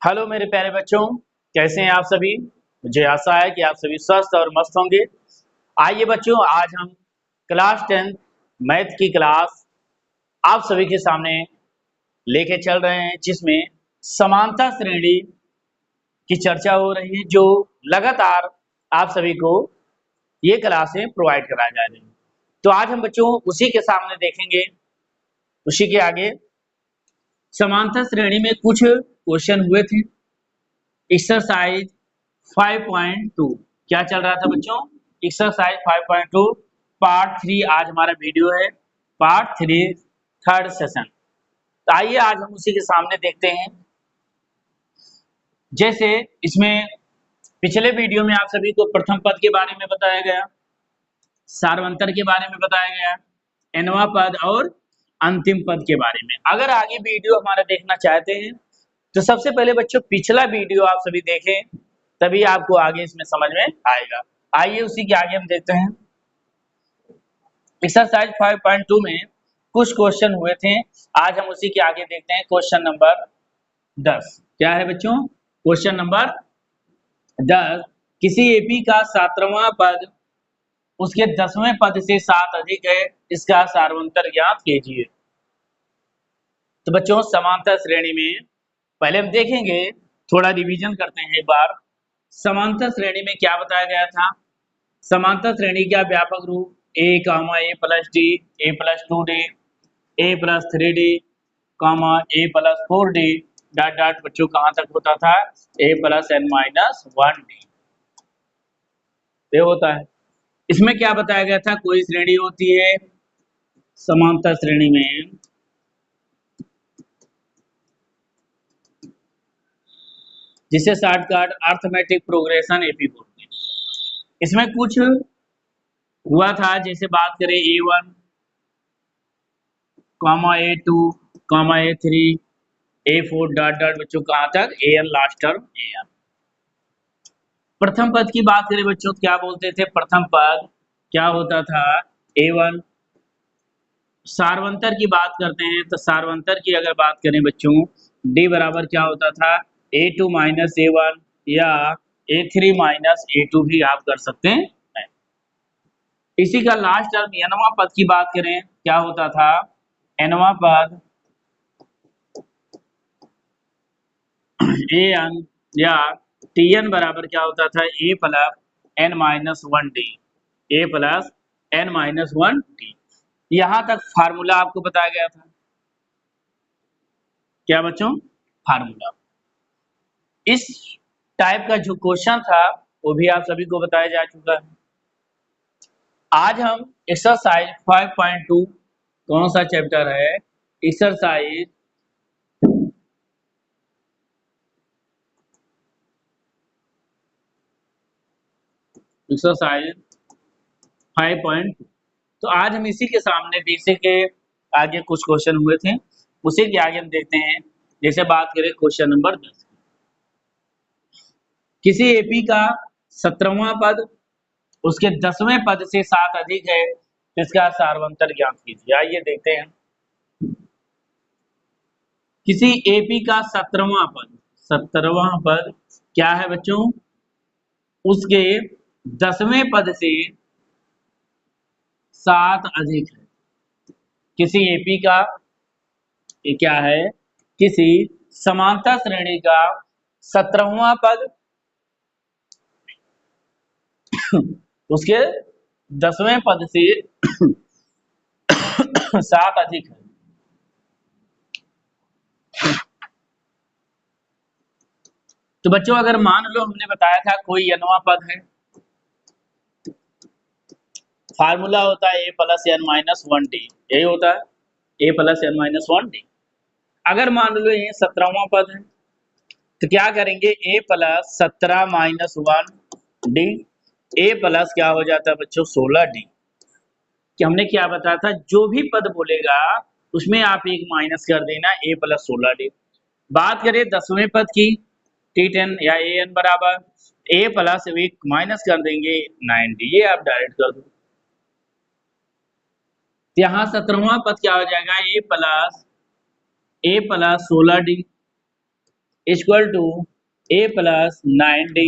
Hello मेरे प्यारे बच्चों, कैसे हैं आप सभी। मुझे आशा है कि आप सभी स्वस्थ और मस्त होंगे। आइए बच्चों, आज हम क्लास 10 मैथ की क्लास आप सभी के सामने लेके चल रहे हैं, जिसमें समानता श्रेणी की चर्चा हो रही है, जो लगातार आप सभी को ये क्लासें प्रोवाइड कराई जा रही हैं। तो आज हम बच्चों उसी के सामने देखेंगे, उसी के आगे समानता श्रेणी में कुछ क्वेश्चन हुए थे। एक्सरसाइज 5.2 क्या चल रहा था बच्चों? एक्सरसाइज 5.2 पार्ट 3 आज हमारा वीडियो है। Part 3 third session. तो आइए आज हम उसी के सामने देखते हैं। जैसे इसमें पिछले वीडियो में आप सभी को प्रथम पद के बारे में बताया गया, सार्वंतर के बारे में बताया गया, nवां पद और अंतिम पद के बारे में। अगर आगे वीडियो हमारा देखना चाहते हैं तो सबसे पहले बच्चों पिछला वीडियो आप सभी देखें, तभी आपको आगे इसमें समझ में आएगा। आइए उसी के आगे हम देखते हैं। एक्सरसाइज 5.2 में कुछ क्वेश्चन हुए थे, आज हम उसी के आगे देखते हैं। क्वेश्चन नंबर 10 क्या है बच्चों? क्वेश्चन नंबर 10, किसी एपी का 17वां पद उसके 10वें पद से 7 अधिक है, इसका सार्वंतर ज्ञात कीजिए। तो बच्चों समांतर श्रेणी में पहले हम देखेंगे, थोड़ा रिवीजन करते हैं एक बार। समांतर श्रेणी में क्या बताया गया था? समांतर श्रेणी का व्यापक रूप a, a plus D, a plus 2d, a plus 3d, a plus 4d dot dot बच्चों कहाँ तक होता था? a plus n minus 1d ये होता है। इसमें क्या बताया गया था? कोई श्रेणी होती है समांतर श्रेणी में जिसे शॉर्टकट अर्थमेटिक प्रोग्रेशन एपी बोलते हैं। इसमें कुछ हुआ था, जैसे बात करें A1, A2, A3, A4 dot dot बच्चों कहाँ तक? AN last term AN। प्रथम पद की बात करें बच्चों, क्या बोलते थे? प्रथम पद क्या होता था? A1। सार्वंतर की बात करते हैं तो सार्वंतर की अगर बात करें बच्चों, D बराबर क्या होता था? A2 माइनस A1 या A3 माइनस A2 भी आप कर सकते हैं। इसी का लास्ट टर्म nवां पद की बात करें, क्या होता था? nवां पद an या tn बराबर क्या होता था? a plus n minus 1d, a plus n minus 1d। यहां तक फार्मूला आपको बताया गया था। क्या बच्चों? फार्मूला। इस टाइप का जो क्वेश्चन था वो भी आप सभी को बताया जा चुका है। आज हम एक्सरसाइज 5.2 कौन सा चैप्टर है? एक्सरसाइज 5.2। तो आज हम इसी के सामने जैसे के आगे कुछ क्वेश्चन हुए थे, उसी के आगे हम देखते हैं। जैसे बात करें क्वेश्चन नंबर 10, किसी एपी का 17वां पद उसके 10वें पद से 7 अधिक है, इसका सार्वंतर ज्ञात कीजिए। आइए देखते हैं। किसी एपी का 17वां पद क्या है बच्चों? उसके 10वें पद से 7 अधिक है। किसी एपी का ये क्या है? किसी समांतर श्रेणी का 17वां पद उसके 10वें पद से 7 अधिक है। तो बच्चों अगर मान लो हमने बताया था कोई nवां पद है, फार्मूला होता है a plus n minus 1d, यही होता है a plus n minus 1d। अगर मान लो ये 17वां पद है तो क्या करेंगे? a plus 17 minus 1d, a plus क्या हो जाता है बच्चों? 16d। कि हमने क्या बताया था? जो भी पद बोलेगा उसमें आप एक माइनस कर देना, a प्लस 16d। बात करें 10वें पद की, T10 या an बराबर a प्लस एक माइनस कर देंगे 9d, ये आप डायरेक्ट कर दो। यहाँ 17वां पद क्या हो जाएगा? a plus 16d equal to A plus 9d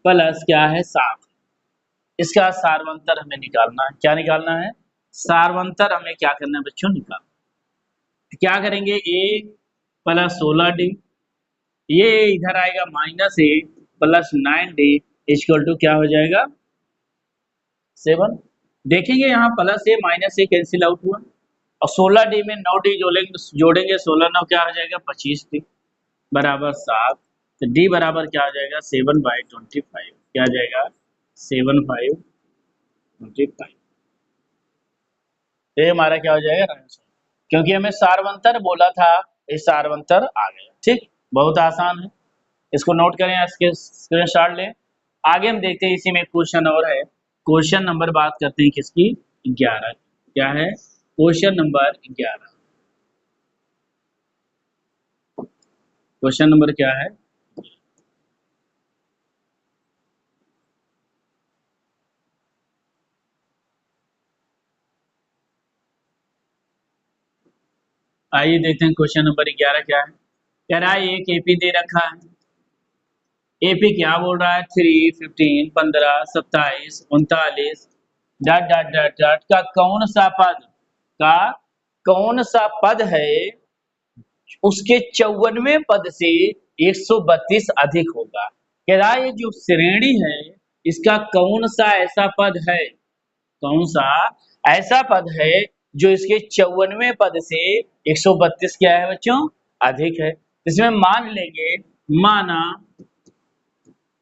plus क्या है 7। इसका सारवंतर हमें निकालना है। क्या निकालना है? सारवंतर हमें क्या करना है बच्चों? निकालना। तो क्या करेंगे? ए प्लस 16d, ये इधर आएगा minus A plus 9d equal to क्या हो जाएगा? 7। देखेंगे यहाँ plus A minus A cancel out हुआ, और 16d में 9d जोड़ेंगे 16 9 क्या हो जाएगा? 25d बराबर 7। तो d बराबर क्या हो जाएगा? 7/25। क्या आ जाएगा? 7/25। ये हमारा क्या हो जाएगा? आंसर। क्योंकि हमें सारवंतर बोला था, ये सारवंतर आ गया। ठीक, बहुत आसान है, इसको नोट करें, इसके स्क्रीनशॉट लें। आगे हम देखते हैं, इसी में क्वेश्चन और है। क्वेश्चन नंबर बात करते हैं किसकी? 11। क्या है? Question number 11। क्वेश्चन नंबर क्या है? आइए देखते हैं क्वेश्चन नंबर 11 क्या है। कह रहा है एक एपी दे रखा है। एपी क्या बोल रहा है? 3, 15, 15, 27, 39 डॉट डॉट डॉट डॉट का का कौन सा पद है उसके 54वें पद से 132 अधिक होगा। कह रहा है ये जो श्रेणी है, इसका कौन सा ऐसा पद है, कौन सा ऐसा पद है जो इसके 54वें पद से 132 क्या है बच्चों? अधिक है। इसमें मान लेंगे, माना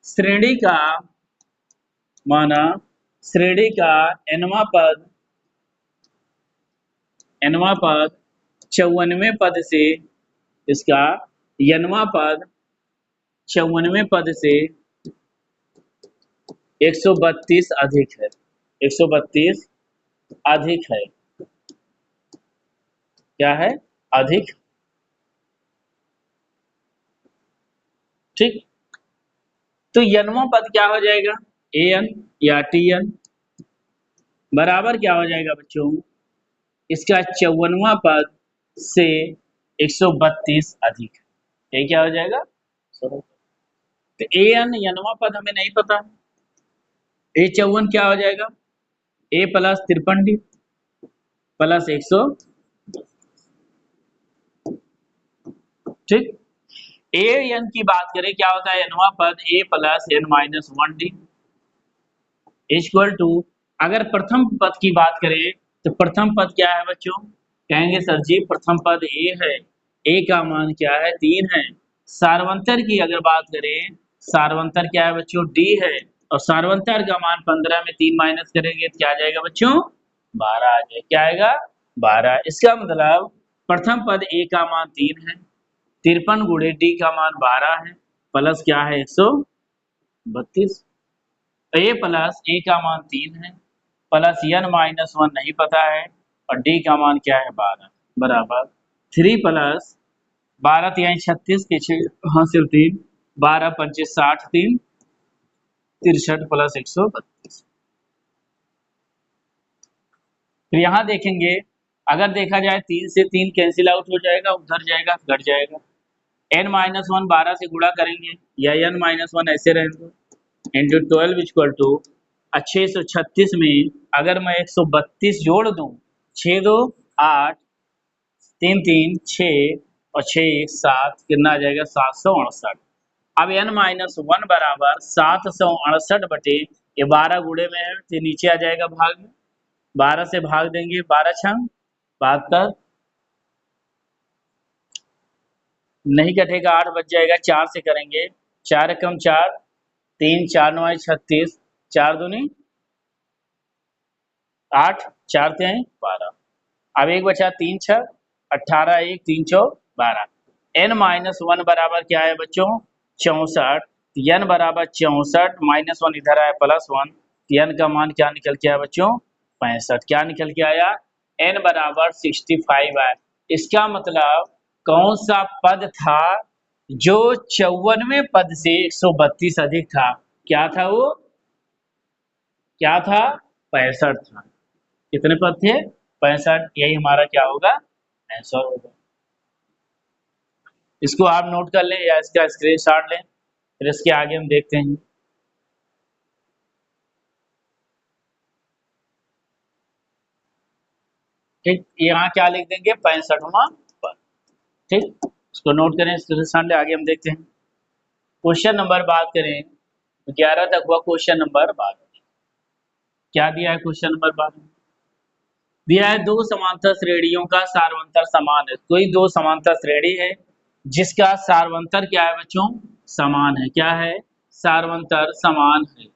श्रेणी का माना श्रेणी का nवां पद 54वें पद से, इसका nवां पद 54वें पद से 132 अधिक है। 132 अधिक है। क्या है? अधिक। ठीक, तो nवां पद क्या हो जाएगा? an या tn बराबर क्या हो जाएगा बच्चों? इसका 54वां पद से 132 अधिक है। ये क्या हो जाएगा? तो an nवां पद हमें नहीं पता, ए 54 क्या हो जाएगा? ए प्लस 53d प्लस 100। ठीक, ए एन की बात करें, क्या होता है nवां पद? A plus n minus 1d equal to, अगर प्रथम पद की बात करें तो प्रथम पद क्या है बच्चों? कहेंगे सर जी प्रथम पद ए है, ए का मान क्या है? 3 है। सारवंतर की अगर बात करें, सारवंतर क्या है बच्चों? डी है, और सारवंतर का मान 15 में 3 माइनस करेंगे तो क्या आ जाएगा बच्चों? 12 आ जाएगा। क्या आएगा? 12। इसका मतलब प्रथम पद ए का मान 3 है, 53 गुणे डी का मान 12 है, प्लस क्या है? 132। ए प्लस ए का मान 3 है, प्लस n माइनस 1 नहीं पता है, और डी का मान क्या है? 12 बराबर 3 प्लस 12 तिहाई 36 के 6 हासिल 3, 12 पंचे 60, 3 63 प्लस 132। फिर यहाँ देखेंगे, अगर देखा जाए 3 से 3 कैंसिल आउट हो जाएगा, उधर जाएगा, घट जाएगा। n माइनस 1 12 से गुणा करेंगे, या n माइनस 1 ऐसे रहेंगे, इंटू 12 इक्वल टू 636 में अगर मैं 132 जोड़ दूं, 6 2 8, 3 3 6 और 6 1 7, कितना आ जाएगा? 768। अब n माइनस 1 बराबर 768 बटे ये 12 गुणे में है तो नीचे आ जाएगा भाग में, 12 से भाग देंगे, 12 छंग 72, नहीं कटेगा, 8 बच जाएगा, 4 से करेंगे, 4 कम 4, 3 4 9 36, 4 दूनी 8, 4 तिहाई 12। अब एक बचा 3 6 18, 1 3 4 12। n माइनस 1 बराबर क्या है बच्चों? 64। n बराबर 64 माइनस 1 इधर आया प्लस 1, n का मान क्या निकल के आया बच्चों? 65। क्या निकल के आया? n बराबर 65 आया। इसका मतलब कौन सा पद था जो 54वें पद से 132 अधिक था? क्या था वो? क्या था? 65 था। कितने पद थे? 65। यही हमारा क्या होगा? आंसर होगा। इसको आप नोट कर लें या इसका स्क्रीनशॉट लें, फिर इसके आगे हम देखते हैं। ठीक, यहाँ क्या लिख देंगे, 65वां पद। ठीक, इसको नोट करें, स्क्रीनशॉट ले, आगे हम देखते हैं। क्वेश्चन नंबर बात करें 11 तक हुआ क्वेश्चन नंबर 12। क्या दिया है क्वेश्चन नंबर 12? दिया है दो समांतर श्रेणियों का सारवंतर समान है। कोई दो समांतर श्रेणी है जिसका सारवंतर क्या है बच्चों, समान है। क्या है, सारवंतर समान है।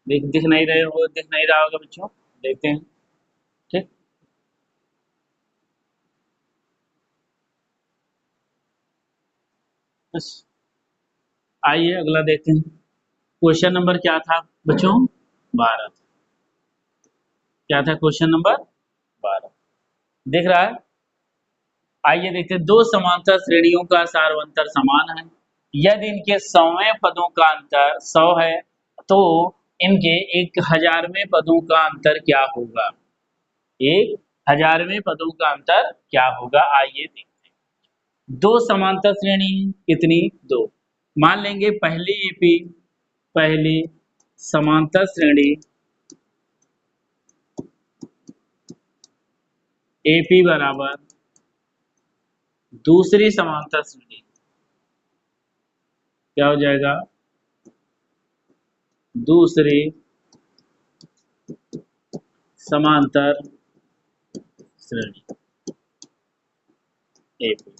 दिख नहीं रहे हो, दिख नहीं रहा होगा बच्चों, देखते हैं। ठीक, बस आइए अगला देखते हैं। क्वेश्चन नंबर क्या था बच्चों, 12। क्या था क्वेश्चन नंबर 12, दिख रहा है? आइए देखते हैं। दो समांतर श्रेणियों का सारवंतर समान है। यदि इनके 100वें पदों का अंतर 100 है तो इनके 1000वें पदों का अंतर क्या होगा? 1000वें पदों का अंतर क्या होगा, आइए देखते हैं। दो समांतर श्रेणी कितनी, दो। मान लेंगे पहली एपी, पहली समांतर श्रेणी एपी बराबर दूसरी समांतर श्रेणी, क्या हो जाएगा, दूसरी समांतर श्रेणी एपी।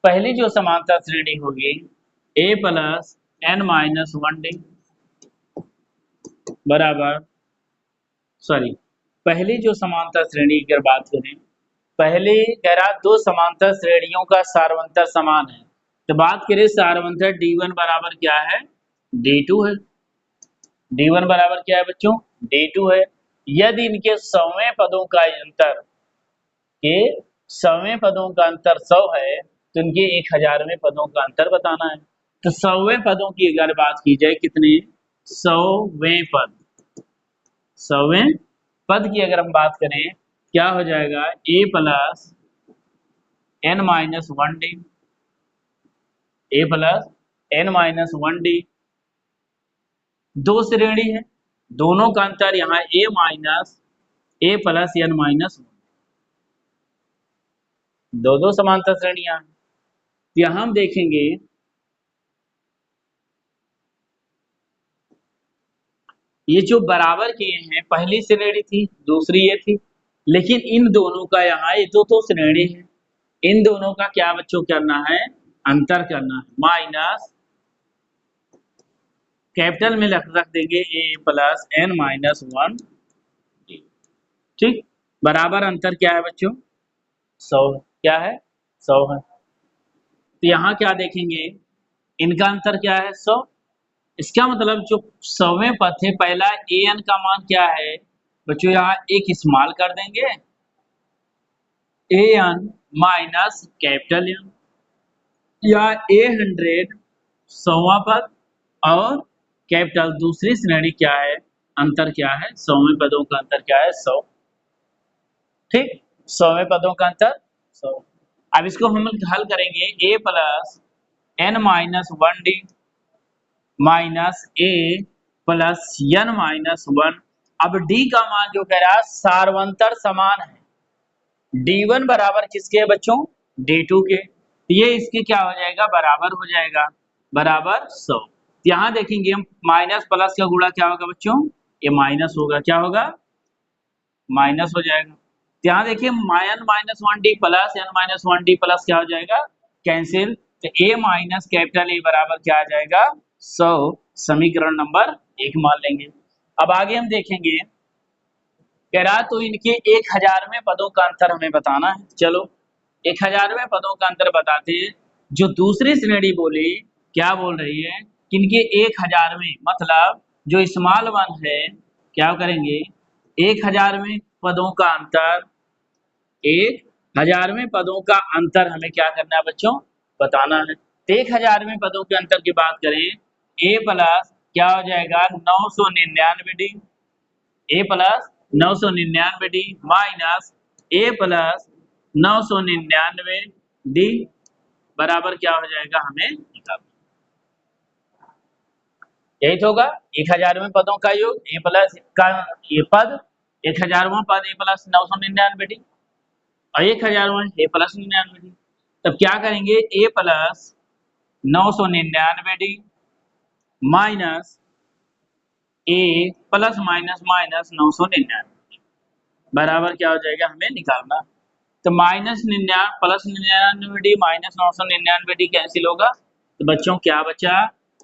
पहली जो समांतर श्रेणी होगी a plus n minus 1d बराबर, सॉरी, पहली जो समांतर श्रेणी की अगर बात करें, पहले कह रहा दो समांतर श्रेणियों का सारवंतर समान है, तो बात करें सारवंतर d1 बराबर क्या है, d2 है। d1 बराबर क्या है बच्चों, d2 है। यदि इनके 100वें पदों का अंतर, के 100वें पदों का अंतर 100 है तो इनके 1000वें पदों का अंतर बताना है। तो 100वें पदों की अगर बात की जाए, कितने, 100वें पद, 100वें पद की अगर हम बात करें, क्या हो जाएगा, a plus n minus 1d, a plus n minus 1d। दो श्रेणी है, दोनों का अंतर यहाँ a minus a plus n minus, दो दो समांतर श्रेणियां। यहाँ हम देखेंगे ये जो बराबर किए हैं, पहली श्रेणी थी, दूसरी ये थी, लेकिन इन दोनों का यहाँ ये दो तो श्रेणी है, इन दोनों का क्या बच्चों करना है, अंतर करना है। माइनस कैपिटल में रख देंगे a प्लस n माइनस 1, ठीक, बराबर अंतर क्या है बच्चों, 100, क्या है, 100 है। तो यहाँ क्या देखेंगे, इनका अंतर क्या है, 100। इसका मतलब जो 100वें पद थे, पहला an का मान क्या है बच्चों, यहाँ एक इस्तेमाल कर देंगे, an माइनस कैपिटल एन, या 100 100वां पद, और कैपिटल दूसरी श्रेणी क्या है, अंतर क्या है, 100वें पदों का अंतर क्या है, 100। ठीक, 100वें पदों का अंतर 100। अब इसको हम हल करेंगे, a plus n minus 1d minus a plus n minus 1। अब d का मान जो कह रहा है सारवंतर समान है, d1 बराबर किसके है बच्चों, d2 के, ये इसके क्या हो जाएगा, बराबर हो जाएगा, बराबर 100। यहाँ देखेंगे हम माइनस प्लस का गुणा क्या होगा बच्चों, ये माइनस होगा, क्या होगा, माइनस हो जाएगा। यहाँ देखिए n minus 1d plus n minus 1d plus क्या हो जाएगा, कैंसिल, तो a माइनस कैपिटल A बराबर क्या आ जाएगा, 100। समीकरण नंबर 1 मान लेंगे। अब आगे हम देखेंगे, कह रहा तो इनके 1000वें पदों का अंतर हमें बताना है। चलो 1000वें पदों का अंतर बताते हैं। जो दूसरी श्रेणी बोली, क्या बोल रही है कि इनके 1000वें, मतलब जो स्मॉल वन है, क्या करेंगे, 1000वें पदों का अंतर, 1000वें पदों का अंतर हमें क्या करना है बच्चों, बताना है। तो 1000वें पदों के अंतर की बात करें, a प्लस क्या हो जाएगा, 999d, a plus 999d minus A plus 999 D बराबर क्या हो जाएगा हमें निकालना। यही तो होगा 1000वें पदों का योग ए प्लस का ये पद 1000वां पद ए प्लस 999 डी और 1000वां ए प्लस 99 डी। तब क्या करेंगे ए plus 999 D minus A plus minus minus 999 बराबर क्या हो जाएगा हमें निकालना। तो minus 99 plus 99 D minus 999 D cancel होगा तो बच्चों क्या बचा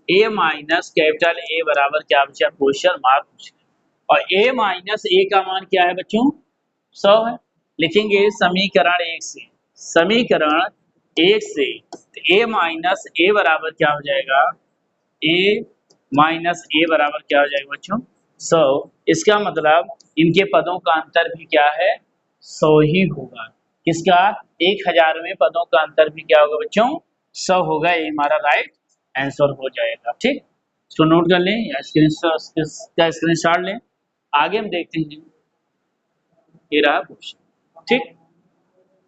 ए माइनस कैपिटल ए बराबर क्या बचा क्वेश्चन मार्क। और ए माइनस ए का मान क्या है बच्चों 100 है। लिखेंगे समीकरण 1 से, समीकरण 1 से ए माइनस ए बराबर क्या हो जाएगा ए माइनस ए बराबर क्या हो जाएगा बच्चों 100। इसका मतलब इनके पदों का अंतर भी क्या है 100 ही होगा। किसका 1000वें पदों का अंतर भी क्या होगा बच्चों 100 होगा। ये हमारा राइट आंसर हो जाएगा। ठीक, इसको नोट कर लें या स्क्रीनशॉट लें। आगे हम देखते हैं, ये रहा क्वेश्चन। ठीक,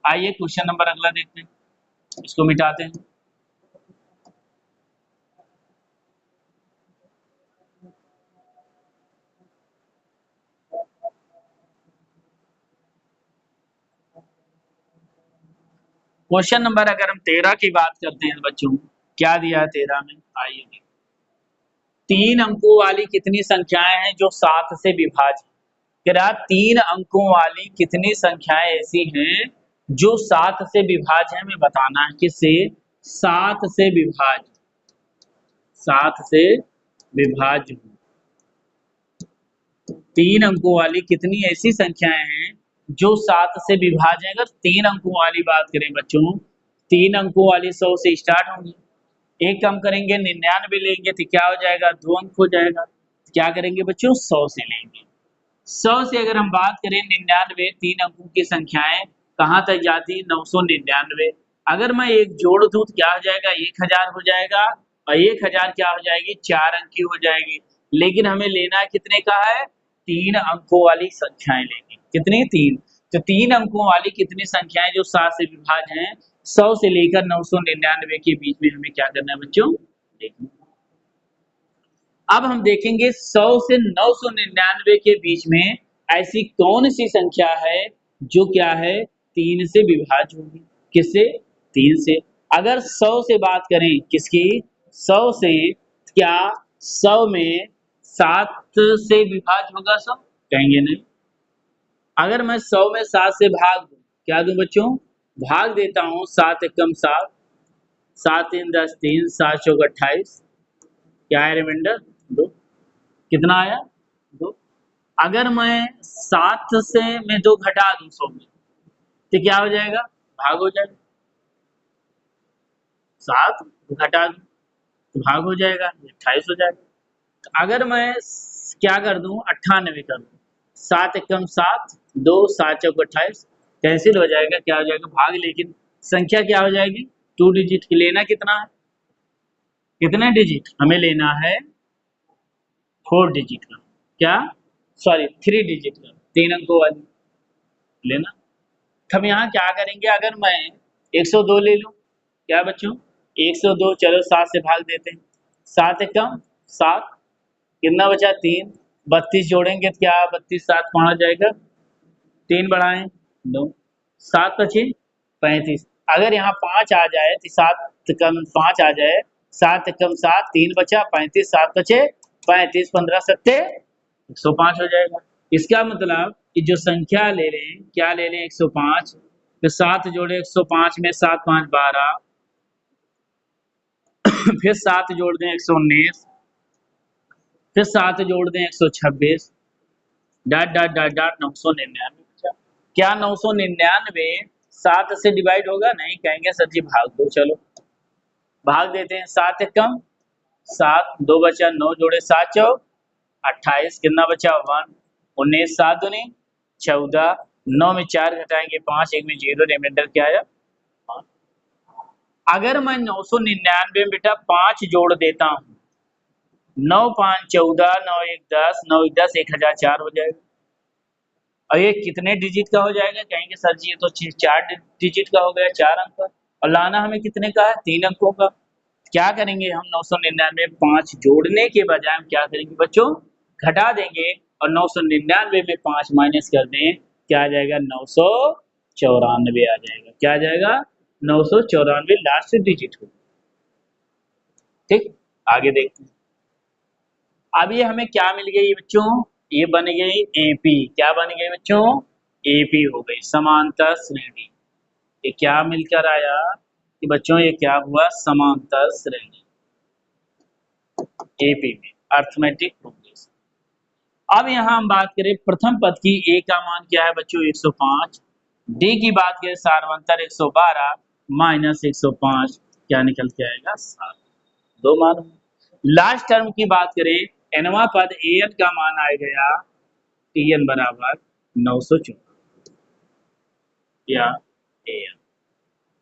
आइए क्वेश्चन नंबर अगला देखते हैं, इसको मिटाते हैं। क्वेश्चन नंबर अगर हम 13 की बात करते हैं बच्चों, क्या दिया है 13 में, आइए देखते। 3 अंकों वाली कितनी संख्याएं हैं जो 7 से विभाज्य। कह रहा 3 अंकों वाली कितनी संख्याएं ऐसी हैं जो 7 से विभाज्य है, हमें बताना है। किससे 7 से विभाज्य, 7 से विभाज्य। 3 अंकों वाली कितनी ऐसी संख्याएं हैं जो 7 से विभाज्य है। अगर 3 अंकों वाली बात करें बच्चों, 3 अंकों वाली 100 से स्टार्ट होंगी, एक कम करेंगे 99 लेंगे तो क्या हो जाएगा 2 अंक हो जाएगा। तो क्या करेंगे बच्चों 100 से लेंगे। 100 से अगर हम बात करें 99, 3 अंकों की संख्याएं कहाँ तक जाती है 999। अगर मैं एक जोड़ दूं तो क्या हो जाएगा 1000 हो जाएगा और 1000 क्या हो जाएगी 4 अंक की हो जाएगी। लेकिन हमें लेना कितने का है 3 अंकों वाली संख्याएं लेंगे। कितनी 3, तो 3 अंकों वाली कितनी संख्याएं जो 7 से विभाज्य हैं 100 से लेकर 999 के बीच में हमें क्या करना है बच्चों देखना। अब हम देखेंगे 100 से 999 के बीच में ऐसी कौन सी संख्या है जो क्या है 3 से विभाज्य होगी। किससे 3 से। अगर 100 से बात करें किसकी 100 से, क्या 100 में 7 से विभाज्य होगा 100, कहेंगे नहीं। अगर मैं 100 में 7 से भाग दूं, क्या दूं बच्चों भाग देता हूं 7 एकम 7, 7 3 10 3, 7 चौक 28, क्या है रिमाइंडर 2, कितना आया 2। अगर मैं 7 से मैं 2 घटा दूं 100 में तो क्या हो जाएगा भाग हो जाएगा। 7 घटा दूं तो भाग हो जाएगा 28 हो जाएगा। तो अगर मैं क्या कर दूं 98 कर दूं, 7 एकम 7, 2 7 चौक 28 कैंसिल हो जाएगा, क्या हो जाएगा भाग। लेकिन संख्या क्या हो जाएगी 2 डिजिट की। लेना कितना है, कितने डिजिट हमें लेना है 4 डिजिट का, क्या सॉरी 3 डिजिट का, 3 अंकों वाली लेना। हम यहाँ क्या करेंगे, अगर मैं 102 ले लूं, क्या बच्चों 102, चलो 7 से भाग देते हैं, 7 एकम 7, कितना बचा 3, 32 जोड़ेंगे तो क्या 32 7 कौन आ जाएगा 3 बढ़ाएं 2, 7 बचे 35। अगर यहाँ 5 आ जाए तो 7 कम 5 आ जाए, 7 एकम 7, 3 बचा 35, 7 बचे 35, 15 सत्ते 105 हो जाएगा। इसका मतलब कि जो संख्या ले लें, क्या ले लें 105, तो 7 जोड़े 105 में 7 5 12 फिर 7 जोड़ दें 119, फिर 7 जोड़ दें 126, डाट डाट डाट डाट 999। क्या 999 7 से डिवाइड होगा, नहीं, कहेंगे सर जी भाग दो। चलो भाग देते हैं, 7 एकम 7, 2 बचा 9 जोड़े 7 चौक 28, कितना बचा 1, 19 7 दूनी 14, 9 में 4 घटाएंगे 5, 1 में 0, रिमाइंडर क्या आया 5। अगर मैं 999 में बेटा 5 जोड़ देता हूँ, 9 5 14, 9 1 10, 9 1 10, 1004 हो जाएगा। और ये कितने डिजिट का हो जाएगा, कहेंगे सर जी ये तो 4 डिजिट का हो गया, 4 अंक का, और लाना हमें कितने का है, 3 अंकों का। क्या करेंगे हम, 999 5 जोड़ने के बजाय हम क्या करेंगे बच्चों, घटा देंगे, और 999 में 5 माइनस कर दें, क्या आ जाएगा, 994 आ जाएगा। क्या आ जाएगा, 994 लास्ट डिजिट हो। ठीक, आगे देखते हैं। अब ये हमें क्या मिल गई बच्चों, ये बन गई एपी। क्या बन गई बच्चों, एपी हो गई, समांतर श्रेणी। ये क्या मिलकर आया कि बच्चों, ये क्या हुआ, समांतर श्रेणी एपी में, अर्थमेटिक प्रोग्रेशन। अब यहाँ हम बात करें प्रथम पद की, ए का मान क्या है बच्चों, 105, डी की बात करें सारवंतर 112 माइनस 105, क्या निकल के आएगा, 7। दो मान। लास्ट टर्म की बात करें, एनवा पद एन का मान आ गया टीएन बराबर 914, या एन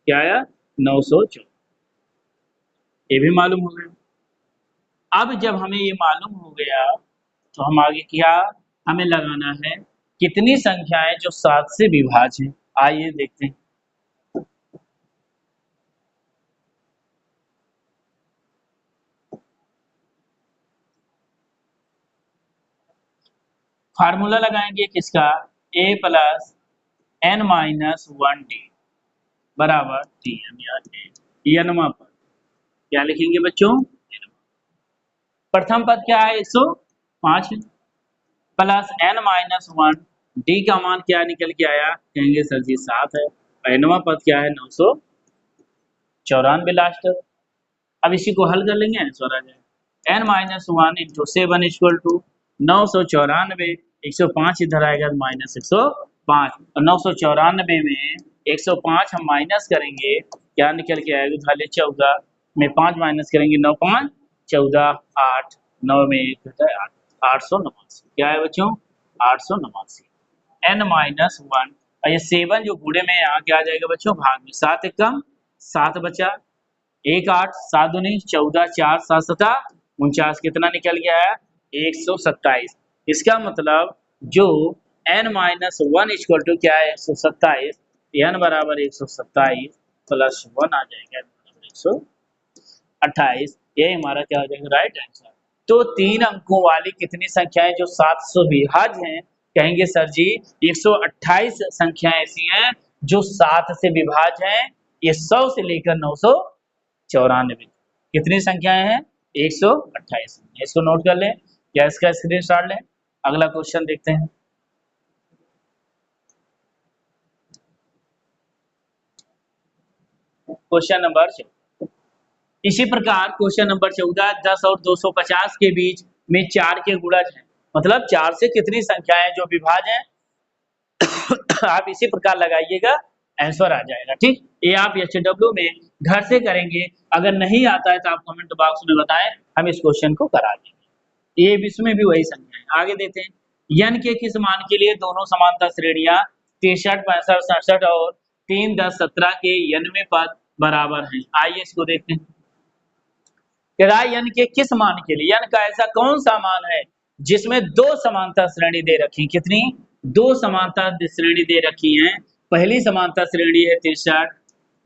क्या आया, 914, ये भी मालूम हो गया। अब जब हमें ये मालूम हो गया तो हम आगे क्या, हमें लगाना है कितनी संख्याएं जो 7 से विभाज्य हैं। आइए देखते हैं। फार्मूला लगाएंगे किसका, a plus n minus 1d बराबर tm, या एनवा पद क्या लिखेंगे बच्चों, प्रथम पद क्या है 105 प्लस n माइनस 1, डी का मान क्या निकल के आया, कहेंगे सर जी 7 है, एनवा पद क्या है 994 लास्ट। अब इसी को हल कर लेंगे, आंसर आ जाएगा n minus 1 into 7 equal to 994, 105 इधर आएगा माइनस 105, और 994 में 105 हम माइनस करेंगे, क्या निकल के आएगा, उधर 14 में 5 माइनस करेंगे, 9 5 14, 8 9 में 1 होता है 8, 889। क्या है बच्चों, 889 n माइनस 1, और ये 7 जो गुणे में यहाँ क्या आ जाएगा बच्चों, भाग में 7 एक कम 7 बचा, 1 8 7 दूनी 14, 4 7 7 49, कितना निकल गया है, 127। इसका मतलब जो n माइनस 1 इक्वल टू क्या है, 127, n बराबर 127 प्लस 1 आ जाएगा 128, ये हमारा क्या हो जाएगा, राइट आंसर। तो 3 अंकों वाली कितनी संख्याएं जो 700 विभाज्य हैं, कहेंगे सर जी 128 संख्याएं ऐसी हैं जो 7 से विभाज्य हैं। ये 100 से लेकर 994, कितनी संख्याएं हैं, 128। इसको नोट कर लें या इसका स्क्रीनशॉट लें। अगला क्वेश्चन देखते हैं। Question number 14। इसी प्रकार क्वेश्चन नंबर 14, 10 और 250 के बीच में 4 के गुणज हैं, मतलब 4 से कितनी संख्याएं जो विभाज्य हैं आप इसी प्रकार लगाइएगा, आंसर आ जाएगा। ठीक, ये आप HW में घर से करेंगे, अगर नहीं आता है तो आप कमेंट बॉक्स में बताएं, हम इस क्वेश्चन को करा देंगे। ये इसमें भी वही संख्या है। आगे देते हैं, n के किस मान के लिए दोनों समांतर श्रेणियां 63 65 67 और 3 10 17 के n पद बराबर हैं। आइए इसको देखते हैं। n के किस मान के लिए, n का ऐसा कौन सा मान है जिसमें 2 समांतर श्रेणी दे रखी, कितनी, 2 समांतर श्रेणी दे रखी हैं। पहली समांतर श्रेणी है 63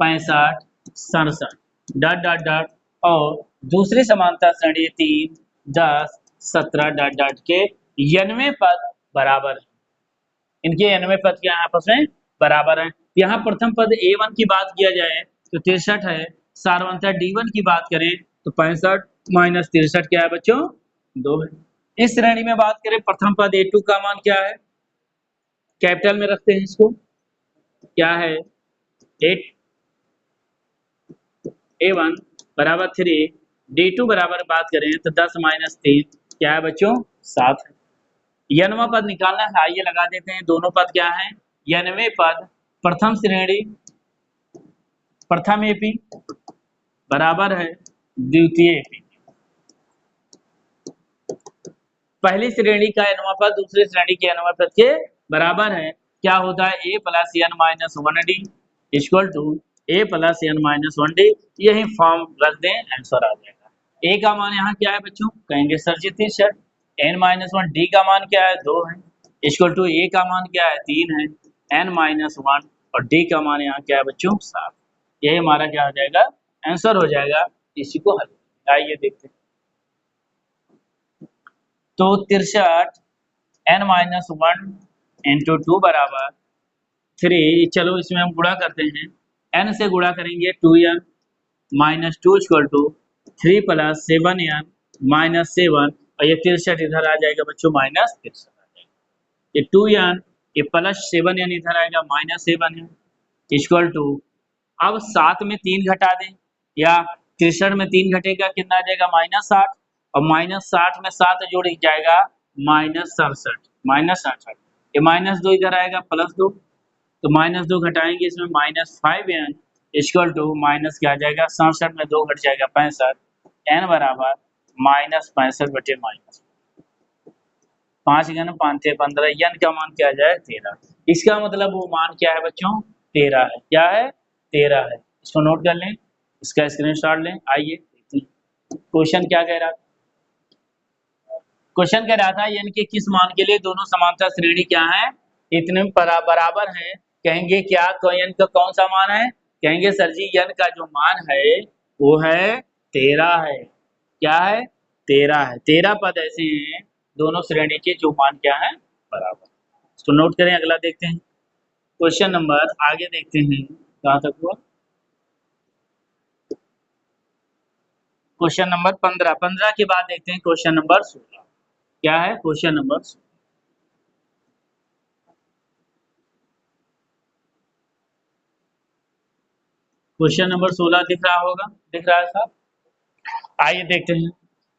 65 67 डॉट डॉट डॉट, और दूसरी समांतर श्रेणी 3 10 17 डॉट डॉट के 91 पद बराबर है। इनके 91 पद क्या आपस में बराबर है। यहाँ प्रथम पद A1 की बात किया जाए तो 63 है, सारवंतर D1 की बात करें तो 65 माइनस 63 क्या है बच्चों, 2 है। इस श्रेणी में बात करें प्रथम पद A2 का मान क्या है, कैपिटल में रखते हैं इसको, क्या है 8 A1 बराबर 3, D2 बराबर बात करें तो 10 माइनस 3 क्या है बच्चों, 7 है। यनवा पद निकालना है, आइए लगा देते हैं। दोनों पद क्या है, 91 पद प्रथम श्रेणी प्रथम एपी बराबर है द्वितीय एपी, पहली श्रेणी का एनवा पद दूसरी श्रेणी के एनवा पद के बराबर है। क्या होता है, a plus N minus 1d equal to a plus N minus 1d, यही फॉर्म रख दें, आंसर आ जाएगा। a का मान यहाँ क्या है बच्चों, कहेंगे सर जी 63, n माइनस 1, d का मान क्या है 2 है, इक्वल टू ए का मान क्या है 3 है, n-1 और d का मान यहाँ क्या है बच्चों 7। यही हमारा क्या हो जाएगा आंसर हो जाएगा। इसी को हल आइए देखते हैं। तो 63 n-1 इंटू 2 बराबर 3। चलो इसमें हम गुणा करते हैं, n से गुणा करेंगे 2n minus 2 equal to 3 plus 7n minus 7 और ये 63 इधर आ जाएगा बच्चों माइनस 63 आ जाएगा। ये 2n ये प्लस 7n इधर आएगा माइनस 7n इक्वल टू, अब 7 में 3 घटा दें या 63 में 3 घटेगा कितना आ जाएगा माइनस 60 और माइनस 60 में 7 जोड़ जाएगा माइनस 67 ये माइनस 2 इधर आएगा प्लस 2 तो माइनस 2 घटाएंगे इसमें minus 5n equal to minus क्या आ जाएगा 67 में 2 घट जाएगा 65 n बराबर माइनस 65 बटे माइनस 5 गन 5 थे 15 n का मान क्या आ जाए 13। इसका मतलब वो मान क्या है बच्चों 13 है। क्या है 13 है। इसको नोट कर लें, इसका स्क्रीनशॉट लें। आइए क्वेश्चन क्या कह रहा था। क्वेश्चन कह रहा था n के किस मान के लिए दोनों समांतर श्रेणी क्या है इतने बराबर है। कहेंगे क्या तो n का कौन सा मान है, कहेंगे सर जी n का जो मान है वो है 13 है। क्या है 13 है। 13 पद ऐसे हैं दोनों श्रेणी के जो मान क्या है बराबर। इसको नोट करें, अगला देखते हैं क्वेश्चन नंबर आगे देखते हैं कहाँ तक हुआ। क्वेश्चन नंबर 15 के बाद देखते हैं क्वेश्चन नंबर 16। क्या है क्वेश्चन नंबर 16। क्वेश्चन नंबर 16 दिख रहा होगा, दिख रहा है साहब। आइए देखते हैं।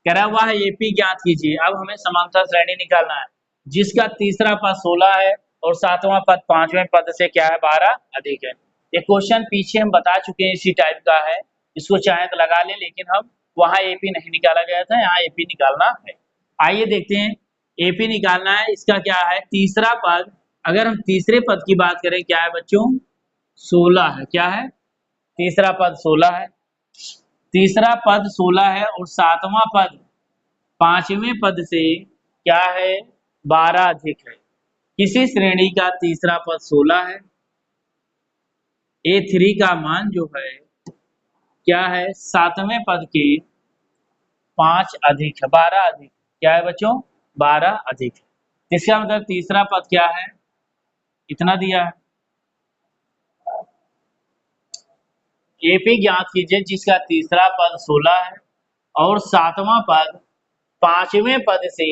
कह रहा हुआ है एपी ज्ञात कीजिए। अब हमें समांतर श्रेणी निकालना है जिसका तीसरा पद 16 है और सातवां पद पांचवें पद से क्या है 12 अधिक है। ये क्वेश्चन पीछे हम बता चुके हैं, इसी टाइप का है। इसको चाहे तो लगा लें, लेकिन हम वहां एपी नहीं निकाला गया था, यहाँ एपी निकालना है। आइए देखते हैं एपी निकालना है। इसका क्या है तीसरा पद, अगर हम तीसरे पद की बात करें क्या है बच्चों 16 है। क्या है तीसरा पद 16 है। तीसरा पद 16 है और सातवां पद पांचवें पद से क्या है 12 अधिक है। किसी श्रेणी का तीसरा पद 16 है, A3 का मान जो है क्या है सातवें पद के 5 अधिक है 12 अधिक। क्या है बच्चों 12 अधिक है। इसका मतलब तीसरा पद क्या है इतना दिया है। एपी ज्ञात कीजिए जिसका तीसरा पद 16 है और सातवां पद पांचवें पद से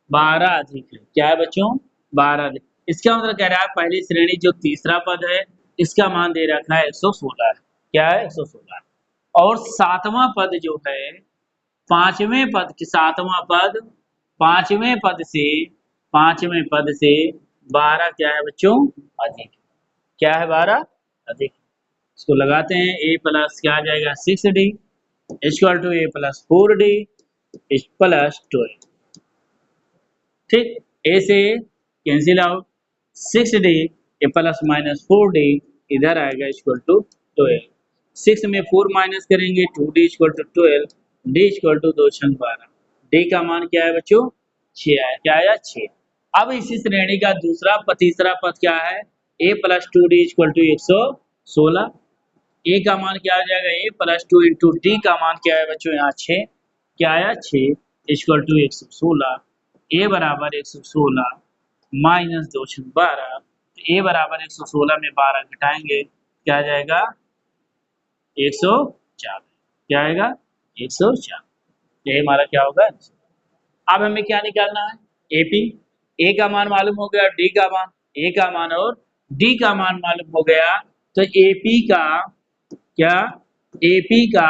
12 अधिक है। क्या है बच्चों 12 अधिक। इसका मतलब कह रहा है पहली श्रेणी जो तीसरा पद है इसका मान दे रखा है 116 है। क्या है 116 है। और सातवां पद जो है पांचवें पद के सातवां पद पांचवें पद से 12 क्या है बच्चों अधिक। क्या है 12 अधिक। इसको लगाते हैं a प्लस क्या आ जाएगा 6d equal to a plus 4d plus 12। ठीक, a से cancel out 6d a plus minus 4d इधर आएगा इक्वल टू 12। 6 में 4 माइनस करेंगे 2d equal to 12 d equal to 2 6 12। d का मान क्या है बच्चों 6 आया। क्या आया 6। अब इसी श्रेणी का दूसरा तीसरा पद क्या है a plus 2d equal to 116। A का मान क्या आ जाएगा ए प्लस 2 इंटू डी का मान क्या है बच्चों यहाँ 6। क्या आया 6 इक्वल टू 116। ए बराबर 116 माइनस 2 12। ए बराबर 116 में 12 घटाएंगे क्या आ जाएगा 104। क्या आएगा 104। ये हमारा क्या होगा। अब हमें क्या निकालना है एपी। ए का मान मालूम हो गया, डी का मान, ए का मान और डी का मान मालूम हो गया, तो एपी का क्या एपी का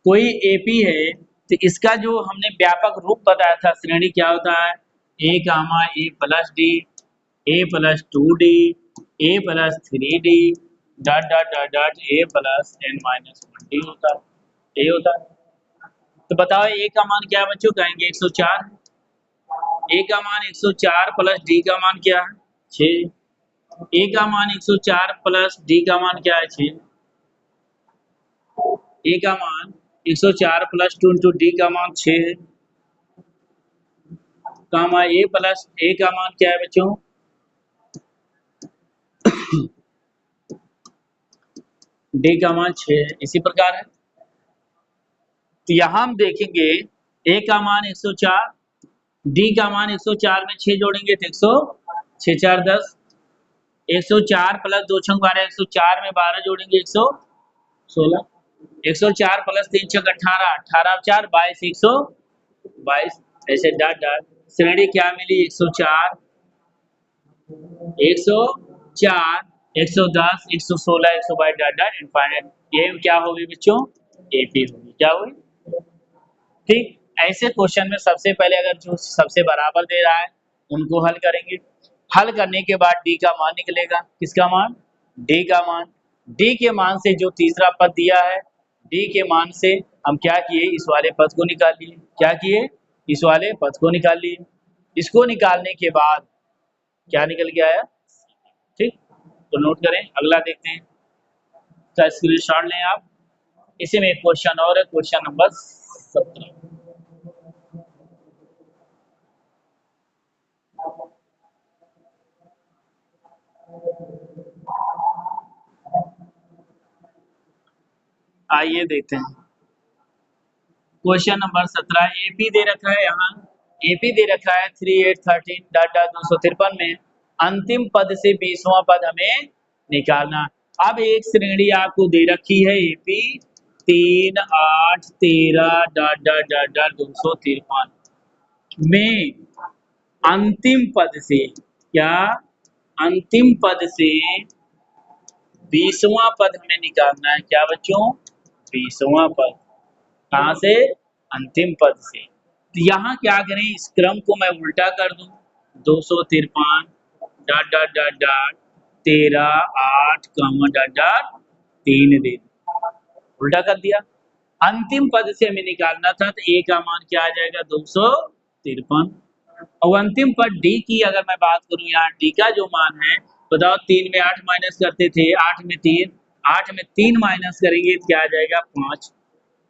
कोई एपी है तो इसका जो हमने व्यापक रूप बताया था श्रेणी क्या होता है a comma a plus d a plus 2d a plus 3d dot dot dot dot a plus n minus 1d होता है। ए होता है। तो बताओ ए का मान क्या है बच्चों, कहेंगे 104। ए का मान 104 प्लस डी का मान क्या है 6। ए का मान 104 प्लस डी का मान क्या है 6। ए का मान 104 प्लस 2 इंटू डी का मान 6 है। कामा ए प्लस ए का मान क्या है बच्चों, डी का मान 6 है। इसी प्रकार है, तो यहाँ हम देखेंगे ए का मान 104, डी का मान 104 में 6 जोड़ेंगे तो 100, 6 4 10, 104 प्लस 2 छंग 12, 104 में 12 जोड़ेंगे 116, 104 प्लस 3 छंग 18, 18 4 22, 122, ऐसे डॉट डॉट श्रेणी क्या मिली 104, 104, 110, 116, 122 डॉट डॉट इनफाइनाइट। ये क्या होगी बच्चों, एपी होगी, क्या होगी, ठीक। ऐसे क्वेश्चन में सबसे पहले अगर जो सबसे बराबर दे रहा है उनको हल करेंगे, हल करने के बाद डी का मान निकलेगा, किसका मान, डी का मान, डी के मान से जो तीसरा पद दिया है, डी के मान से हम क्या किए, इस वाले पद को निकाल लिए, क्या किए, इस वाले पद को निकाल लिए। इसको निकालने के बाद क्या निकल के आया, ठीक। तो नोट करें, अगला देखते हैं, तो स्क्रीनशॉट लें आप। इसी में एक क्वेश्चन और है, क्वेश्चन नंबर 17। आइए देखते हैं क्वेश्चन नंबर 17। एपी दे रखा है, यहाँ एपी दे रखा है 3813 डॉट डॉट 253 में अंतिम पद से 20वां पद हमें निकालना। अब एक श्रेणी आपको दे रखी है AP 3 8 13 dot dot dot dot 253 में अंतिम पद से, क्या, अंतिम पद से 20वां पद हमें निकालना है, क्या बच्चों, 20वां पद, कहां से, अंतिम पद से। तो यहाँ क्या करें, इस क्रम को मैं उल्टा कर दूं, 253 dot dot dot dot 13 8 dot dot 3 दे, उल्टा कर दिया। अंतिम पद से हमें निकालना था, तो ए का मान क्या आ जाएगा, 253। और अंतिम पद डी की अगर मैं बात करूं, यहाँ डी का जो मान है, बताओ 3 में 8 माइनस करते थे, 8 में 3, 8 में 3 माइनस करेंगे तो क्या आ जाएगा 5।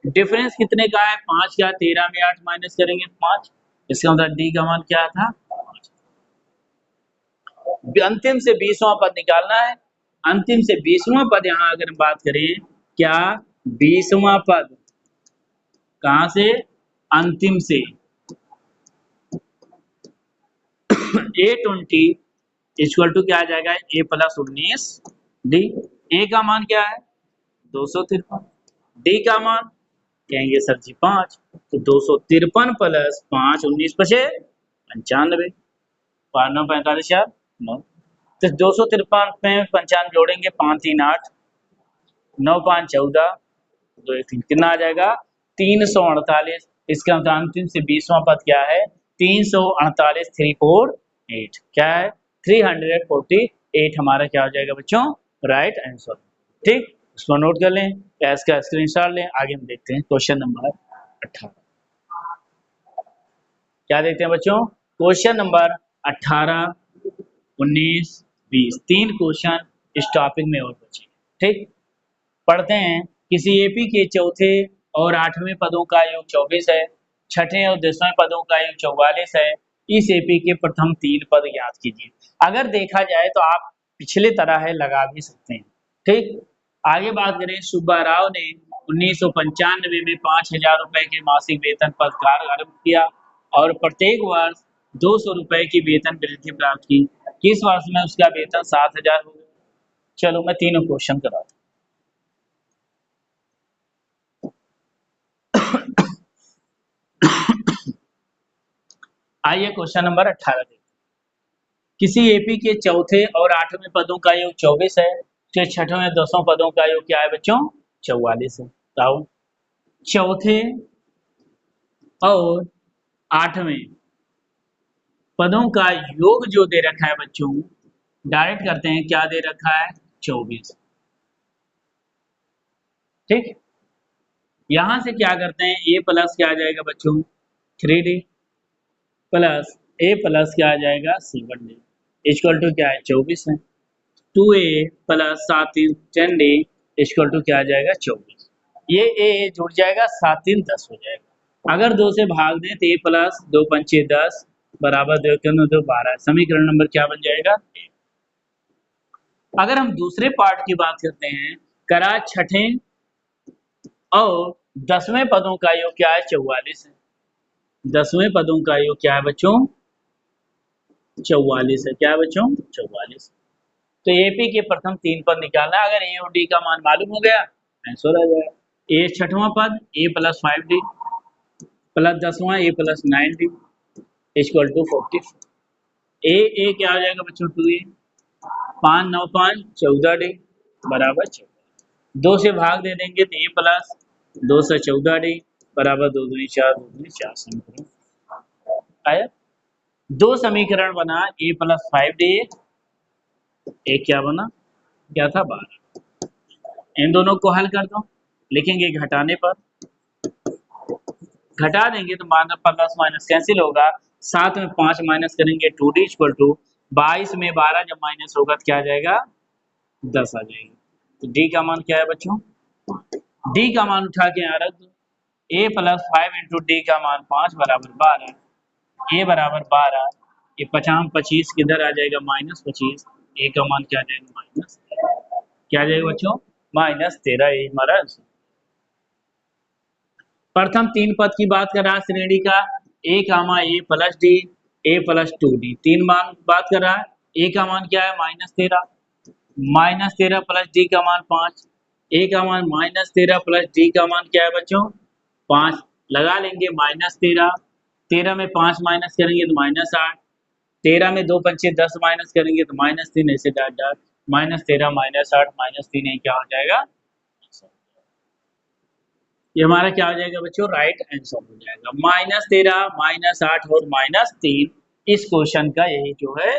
डिफरेंस कितने का है, 5 का, 13 में 8 माइनस करेंगे 5, इसका मतलब डी का मान क्या था, 5। अंतिम से 20वां पद निकालना है, अंतिम से 20वां पद, यहाँ अगर हम बात करें, क्या 20वां पद, कहां से, अंतिम से, A20 इक्वल टू क्या आ जाएगा, ए प्लस 19 डी। ए का मान क्या है 253, डी का मान कहेंगे सर जी 5, तो 253 प्लस 5, 19 बचे 95, 9 45 4 9, तो 253 में 95 जोड़ेंगे, 5 3 8, 9 5 14, 2 1 3, कितना आ जाएगा 348। इसका मतलब अंतिम से 20वां पद क्या है, 348, 348, क्या है 348 हमारा क्या हो जाएगा बच्चों, राइट आंसर, ठीक। उसको नोट कर लें, इसका स्क्रीनशॉट लें। आगे हम देखते हैं क्वेश्चन नंबर 18। क्या देखते हैं बच्चों, क्वेश्चन नंबर 18 19 20, 3 क्वेश्चन इस टॉपिक में और बचे, ठीक। पढ़ते हैं, किसी एपी के चौथे और 8वें पदों का योग 24 है, छठे और 10वें पदों का योग 44 है, इस एपी के प्रथम 3 पद ज्ञात कीजिए। अगर देखा जाए तो आप पिछले तरह है लगा भी सकते हैं, ठीक। आगे बात करें, सुब्बा राव ने 1995 में 5,000 रुपए के मासिक वेतन पर कार्य किया और प्रत्येक वर्ष 200 रुपए की वेतन वृद्धि प्राप्त की, किस वर्ष में उसका वेतन 7,000 हो गया। चलो मैं तीनों क्वेश्चन कराता हूं। आइए क्वेश्चन नंबर 18 देखते हैं। किसी एपी के चौथे और 8वें पदों का योग 24 है, तो छठवें और 10वें पदों का योग क्या है बच्चों, 44 है। बताओ चौथे और 8वें पदों का योग जो दे रखा है बच्चों, डायरेक्ट करते हैं, क्या दे रखा है 24, ठीक। यहां से क्या करते हैं, ए प्लस क्या आ जाएगा बच्चों 3D प्लस ए प्लस क्या आ जाएगा 7D इक्वल टू क्या है 24 है, 2A plus 7 10D equal to क्या आ जाएगा 24। ये ए जुड़ जाएगा, 7 3 10 हो जाएगा। अगर 2 से भाग दें तो ए प्लस 2 पंचे 10 बराबर 2 2 2 12। समीकरण नंबर क्या बन जाएगा? अगर हम दूसरे पार्ट की बात करते हैं, करा छठे और 10वें पदों का योग क्या है? 44 है। 10वें पदों का योग क्या है बच्चों? 44 है। क्या है बच्चों? 44। तो एपी के प्रथम 3 पद निकालना है। अगर ए और डी का मान मालूम हो गया, आंसर आ जाएगा। ए छठवां पद ए प्लस 5d प्लस 10वां a plus 9d equal to 40। A क्या हो जाएगा बच्चों? 2a। 5 9 5 14d बराबर 14। 2 से भाग दे देंगे तो ए प्लस 2 से 14d बराबर 2 दूनी 4 2 दूनी 4। समीकरण आया। 2 समीकरण बना ए प्लस 5d। एक क्या बना? क्या था? 12। इन दोनों को हल कर दो। लिखेंगे घटाने पर, घटा देंगे तो माना प्लस माइनस कैंसिल होगा। 7 में 5 माइनस करेंगे 2d इक्वल टू 22 में 12 जब माइनस होगा तो क्या आ जाएगा? 10 आ जाएगा। तो डी का मान क्या है बच्चों? डी का मान उठा के यहाँ रख दो। ए प्लस 5 इंटू डी का मान 5 बराबर 12। ए बराबर 12। ये 50 25 किधर आ जाएगा? माइनस 25। ए का मान क्या आ जाएगा? माइनस। क्या आ जाएगा बच्चों? माइनस 13। ये हमारा आंसर। प्रथम 3 पद की बात कर रहा है श्रेणी का। A comma a plus d a plus 2d। 3 मान बात कर रहा है। ए का मान क्या है? माइनस 13। माइनस 13 प्लस डी का मान 5। ए का मान माइनस 13 प्लस डी का मान क्या है बच्चों? 5। लगा लेंगे माइनस 13। 13 में 5 माइनस करेंगे तो माइनस 8। 13 में 2 पंचे 10 माइनस करेंगे तो माइनस 3। ऐसे dot dot minus 13 minus 8 minus 3 ये क्या हो जाएगा? ये हमारा क्या हो जाएगा बच्चों? राइट आंसर हो जाएगा। माइनस 13 माइनस 8 और माइनस 3 इस क्वेश्चन का यही जो है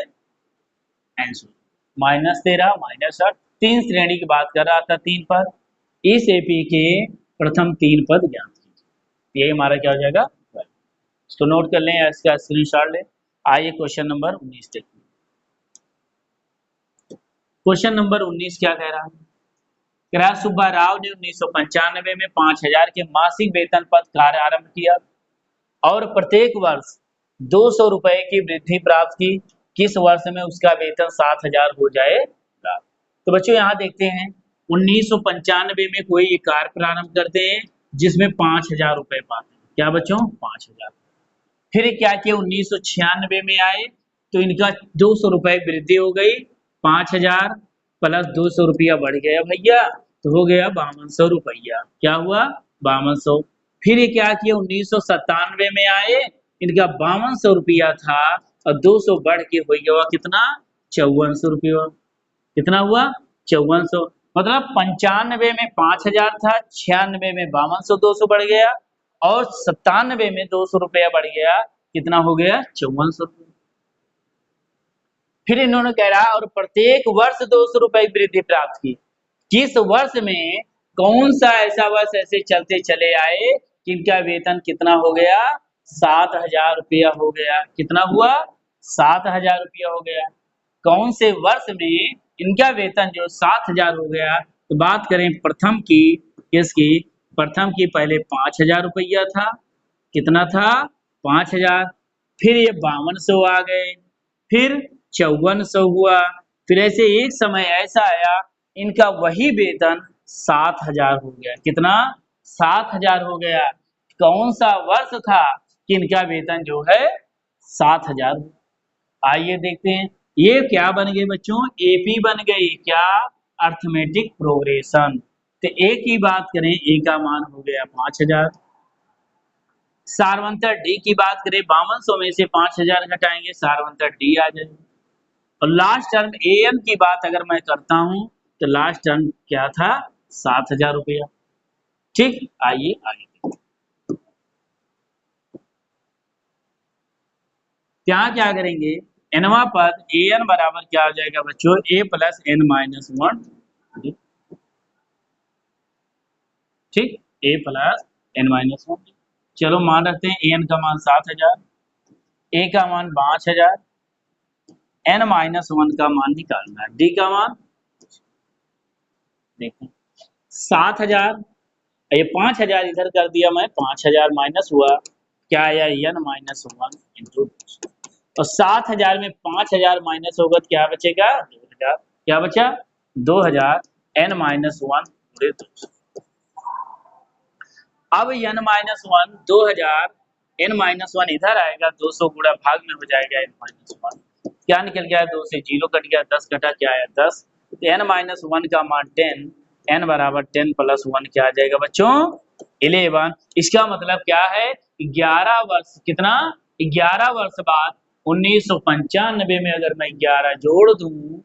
आंसर। माइनस 13 माइनस 8 3 श्रेणी की बात कर रहा था। 3 पद। इस एपी के प्रथम 3 पद ज्ञात कीजिए। ये हमारा क्या हो जाएगा? इसको नोट कर लें या इसका स्क्रीनशॉट लें। आइए क्वेश्चन नंबर 19 देखिए। क्वेश्चन नंबर 19 क्या कह रहा है? सुब्बा राव ने 1995 में 5000 के मासिक वेतन पर कार्य आरंभ किया और प्रत्येक वर्ष 200 रुपए की वृद्धि प्राप्त की। किस वर्ष में उसका वेतन 7000 हो जाएगा? तो बच्चों यहाँ देखते हैं 1995 में कोई एक कार्य प्रारंभ करते हैं जिसमें 5000 रुपए पाते हैं। क्या बच्चों? 5000। फिर क्या किया? 1996 में आए तो इनका 200 रुपए वृद्धि हो गई। 5000 प्लस 200 रुपया बढ़ गया भैया, तो हो गया 5200 रुपया। क्या हुआ? 5200। फिर ये क्या किया? 1997 में आए, इनका 5200 रुपया था और 200 बढ़ के हो गया कितना? 5400 रुपया। कितना हुआ? 5400। मतलब 95 में 5000 था, 96 में 5200 200 बढ़ गया और 97 में 200 रुपया बढ़ गया। कितना हो गया? 5400। फिर इन्होंने कह रहा और प्रत्येक वर्ष 200 रुपए की वृद्धि प्राप्त की। किस वर्ष में कौन सा ऐसा वर्ष ऐसे चलते चले आए कि इनका वेतन कितना हो गया? 7000 रुपया हो गया। कितना हुआ? 7000 रुपया हो गया। कौन से वर्ष में इनका वेतन जो 7000 हो गया? तो बात करें प्रथम की, किसकी? प्रथम की पहले 5000 रुपया था। कितना था? 5000। फिर ये 5200 आ गए, फिर 5400 हुआ, फिर ऐसे एक समय ऐसा आया इनका वही वेतन 7000 हो गया। कितना? 7000 हो गया। कौन सा वर्ष था कि इनका वेतन जो है 7000? आइए देखते हैं ये क्या बन गए बच्चों? एपी बन गई। क्या? Arithmetic progression. तो ए की बात करें, ए का मान हो गया 5000। सारवंतर डी की बात करें, 5200 में से 5000 घटाएंगे, सारवंतर डी आ जाएगा। और लास्ट टर्म ए एन की बात अगर मैं करता हूं तो लास्ट टर्म क्या था? 7000 रुपया। ठीक, आइए आगे क्या करेंगे? एनवा पद ए एन बराबर क्या हो जाएगा बच्चों? ए प्लस एन माइनस 1। ठीक, ए प्लस एन माइनस 1। चलो मान रखते हैं ए एन का मान 7000, ए का मान 5000, एन माइनस 1 का मान निकालना है। डी का मान देखें 7000, ये 5000 इधर कर दिया मैं, 5000 माइनस हुआ क्या आया? N minus 1 into. और 7,000 में 5,000 माइनस होगा तो क्या बचेगा? 2,000। क्या बचा? 2,000 n माइनस वन। अब n minus one 2,000 n minus one इधर आएगा, 200 गुणा भाग में हो जाएगा n माइनस वन। क्या निकल गया? 2 से 0 कट गया, 10 कटा, क्या आया? 10। तो n माइनस वन का मान 10, n बराबर 10 प्लस वन क्या आ जाएगा बच्चों? 11। इसका मतलब क्या है? 11 वर्ष, कितना? 11 वर्ष बाद 1995 में अगर मैं 11 जोड़ दूं,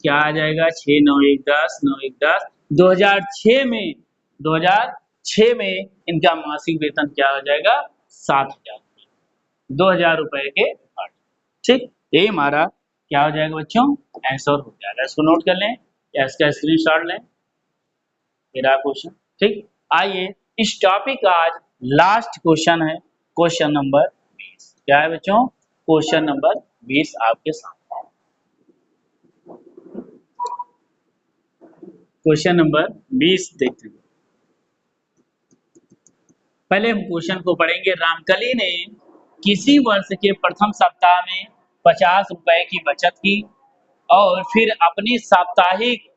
क्या आ जाएगा? 6 9 1 10, 9 1 10। 2006 में 2006 में इनका मासिक वेतन क्या हो जाएगा? 7,000, 2,000 रुपए के आठ। ठीक, ये हमारा क्या हो जाएगा बच्चों? आंसर हो जाएगा। इसको नोट कर लें या इसका स्क्रीनशॉट लें, मेरा क्वेश्चन। ठीक, आइए इस टॉपिक का आज लास्ट क्वेश्चन है, क्वेश्चन नंबर 20। क्या है बच्चों? क्वेश्चन नंबर 20 आपके सामने। क्वेश्चन नंबर 20 देखते हैं। पहले हम क्वेश्चन को पढ़ेंगे। रामकली ने किसी वर्ष के प्रथम सप्ताह में 50 रुपए की बचत की और फिर अपनी साप्ताहिक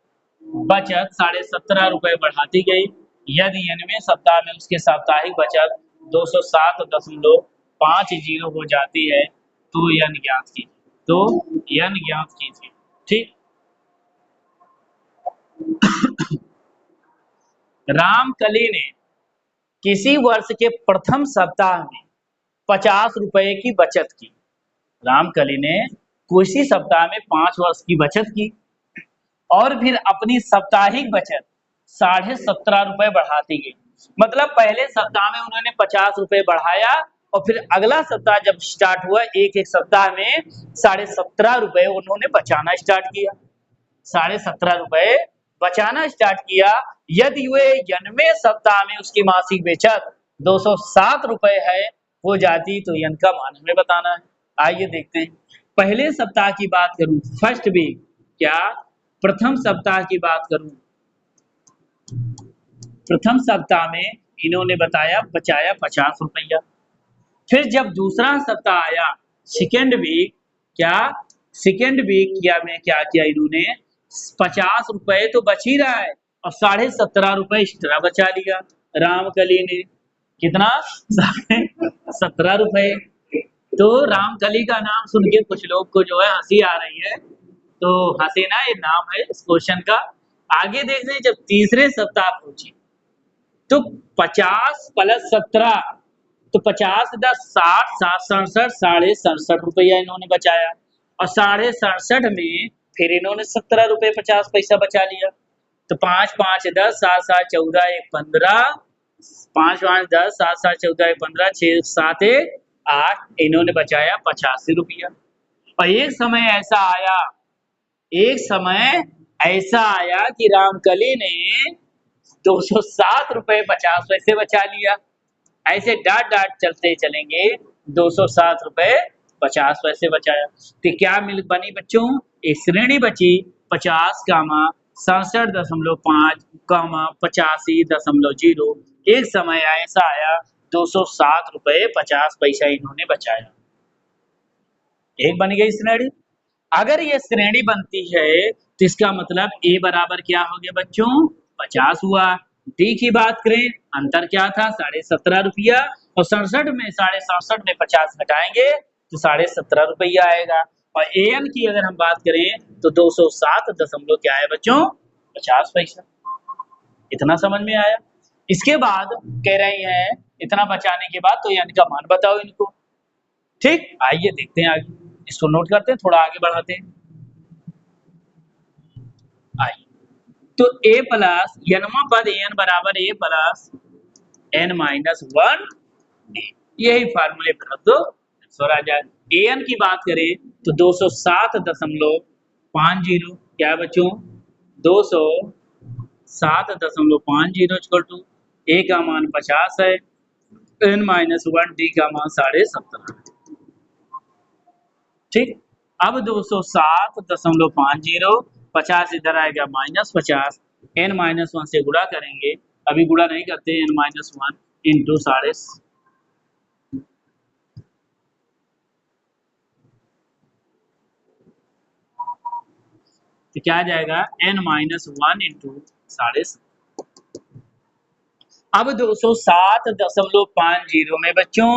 बचत 17.5 रुपए बढ़ाती गई। यदि 90वें सप्ताह में उसके साप्ताहिक बचत 207.50 हो जाती है तो यन ज्ञात कीजिए। तो यन ज्ञात कीजिए। ठीक, रामकली ने किसी वर्ष के प्रथम सप्ताह में 50 रुपए की बचत की। रामकली ने किसी सप्ताह में 5 वर्ष की बचत की और फिर अपनी साप्ताहिक बचत 17.5 रुपए बढ़ाती गई। मतलब पहले सप्ताह में उन्होंने 50 रुपए बढ़ाया और फिर अगला सप्ताह जब स्टार्ट हुआ, एक एक सप्ताह में 17.5 रुपए उन्होंने बचाना स्टार्ट किया। 17.5 रुपए बचाना स्टार्ट किया। यदि वे 90वें सप्ताह में उसकी मासिक बचत 207 रुपए है हो जाती तो यन का मान हमें बताना है। आइए देखते हैं। पहले सप्ताह की बात करूं, फर्स्ट वीक, क्या प्रथम सप्ताह की बात करूं, प्रथम सप्ताह में इन्होंने बचाया 50 रुपया। फिर जब दूसरा सप्ताह आया, सेकेंड वीक, क्या सेकेंड वीक क्या किया इन्होंने? 50 रुपए तो बच ही रहा है और 17.5 रुपए एक्स्ट्रा बचा लिया रामकली ने। कितना? 17 रुपए। तो रामकली का नाम सुन के कुछ लोग को जो है हंसी आ रही है, तो हसीना ये नाम है इस क्वेश्चन का। आगे देखते हैं, जब तीसरे सप्ताह पहुंची तो 50 प्लस 17, तो 50 10 60, 7 67, 67.5 रुपया इन्होंने बचाया और 67.5 में फिर इन्होंने 17 रुपये 50 पैसा बचा लिया। तो 5 5 10, 7 7 14 1 15, 5 5 10, 7 7 14 1 15, 6 7 1 8, इन्होंने बचाया 85 रुपया। और एक समय ऐसा आया कि रामकली ने 207 रुपये 50 पैसे बचा लिया। ऐसे डाट डाट चलते चलेंगे, 207 रुपये 50 पैसे बचाया। तो क्या मिल बनी बच्चों? एक श्रेणी बची 50, 67.5, 85.0। एक समय ऐसा आया 207 रुपये 50 पैसा इन्होंने बचाया। एक बन गई श्रेणी। अगर ये श्रेणी बनती है तो इसका मतलब ए बराबर क्या हो गया बच्चों? 50 हुआ। डी की बात करें, अंतर क्या था? 17.5 रुपया और 67 में 67.5 में 50 घटाएंगे तो 17.5 रुपया आएगा। और एन की अगर हम बात करें तो 207 दशमलव क्या है बच्चों? 50 पैसा। इतना समझ में आया? इसके बाद कह रही हैं इतना बचाने के बाद तो एन का मान बताओ इनको। ठीक, आइए देखते हैं आगे, इसको नोट करते हैं, थोड़ा आगे बढ़ाते हैं। आइए, तो ए प्लस यनमा पद एन बराबर ए प्लस एन माइनस वन, यही फार्मूले पर रख दो, आंसर आ जाए। एन की बात करें तो 207.50, क्या बच्चों? 207.50 इक्वल टू ए का मान 50 है, एन माइनस वन, डी का मान 17.5। ठीक, अब 207.50, 50 इधर आएगा माइनस 50, एन माइनस वन से गुणा करेंगे, अभी गुणा नहीं करते, एन माइनस वन इंटू 7.5, तो क्या आ जाएगा n-1 इंटू 7.5। अब 207.50 में बच्चों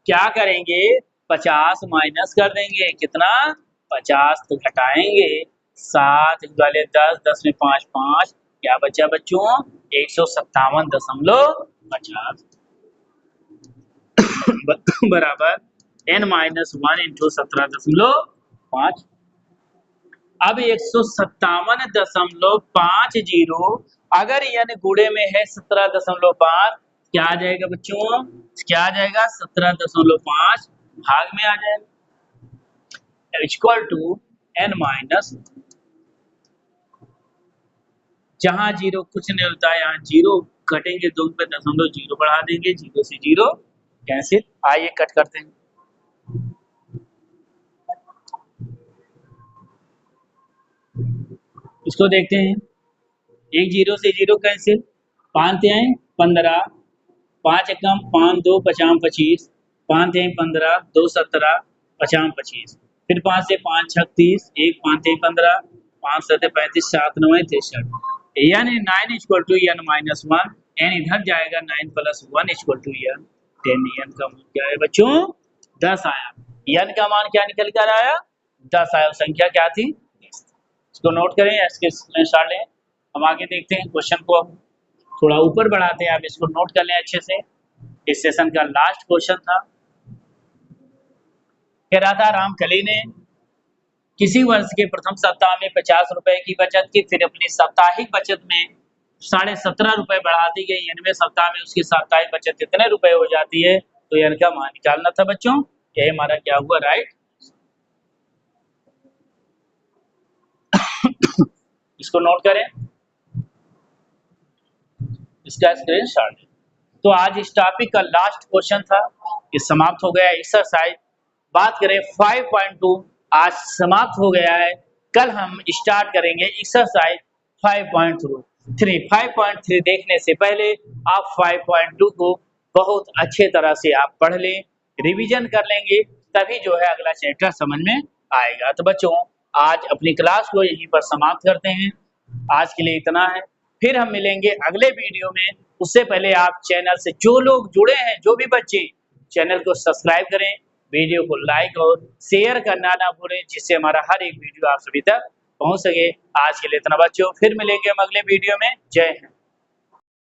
क्या करेंगे, 50 माइनस कर देंगे, कितना 50 तो घटाएंगे, 7 वाले 10, 10 में 5 5, क्या बचा बच्चों 157.50 बराबर n-1 इंटू 17.5। अब 157.50 अगर n गुणे में है 17.5, क्या आ जाएगा बच्चों, क्या आ जाएगा 17.5 भाग में आ जाएगा, इक्वल टू n-, जहां जीरो कुछ नहीं होता है, यहाँ जीरो घटेंगे, 2 पे 0.0 बढ़ा देंगे, 0 से 0 कैंसिल। आइए कट करते हैं, इसको देखते हैं, एक 0 से 0 कैंसिल, 5 हैं 15, 5 एकम 5 2 50 25, 5 हैं 15, 2 17 50 25, फिर 5 से 5 36, 1 5 है 15, 5 7 35, 7 9 63, यानी 9 इक्वल टू n-1, n इधर जाएगा, 9 + 1 इक्वल टू n, 10, n का मान क्या है बच्चों 10 आया, n का मान क्या निकल कर आया 10 आया, संख्या क्या थी, इसको नोट करें, इसके स्क्रीनशॉट लें। हम आगे देखते हैं क्वेश्चन को, थोड़ा ऊपर बढ़ाते हैं, आप इसको नोट कर लें अच्छे से, इस सेशन का लास्ट क्वेश्चन था। कह रहा था रामकली ने किसी वर्ष के प्रथम सप्ताह में 50 रुपए की बचत की, फिर अपनी साप्ताहिक बचत में 17.5 रुपए बढ़ा दी गई, 90वें सप्ताह में उसकी साप्ताहिक बचत कितने रुपए हो जाती है, तो n का मान निकालना था बच्चों, यही हमारा क्या हुआ राइट। इसको नोट करें, इसका स्क्रीनशॉट। तो आज इस टॉपिक का लास्ट क्वेश्चन था, ये समाप्त हो गया एक्सरसाइज। बात करें 5.2, आज समाप्त हो गया है, कल हम स्टार्ट करेंगे एक्सरसाइज 5.3। 5.3 देखने से पहले आप 5.2 को बहुत अच्छे तरह से आप पढ़ लें, रिवीजन कर लेंगे, तभी जो है अगला चैप्टर समझ में आएगा। तो बच्चों आज अपनी क्लास को यहीं पर समाप्त करते हैं, आज के लिए इतना है, फिर हम मिलेंगे अगले वीडियो में। उससे पहले आप चैनल से जो लोग जुड़े हैं, जो भी बच्चे, चैनल को सब्सक्राइब करें, वीडियो को लाइक और शेयर करना ना भूलें, जिससे हमारा हर एक वीडियो आप सभी तक पहुंच सके। आज के लिए इतना बच्चों, फिर मिलेंगे हम अगले वीडियो में। जय हिंद।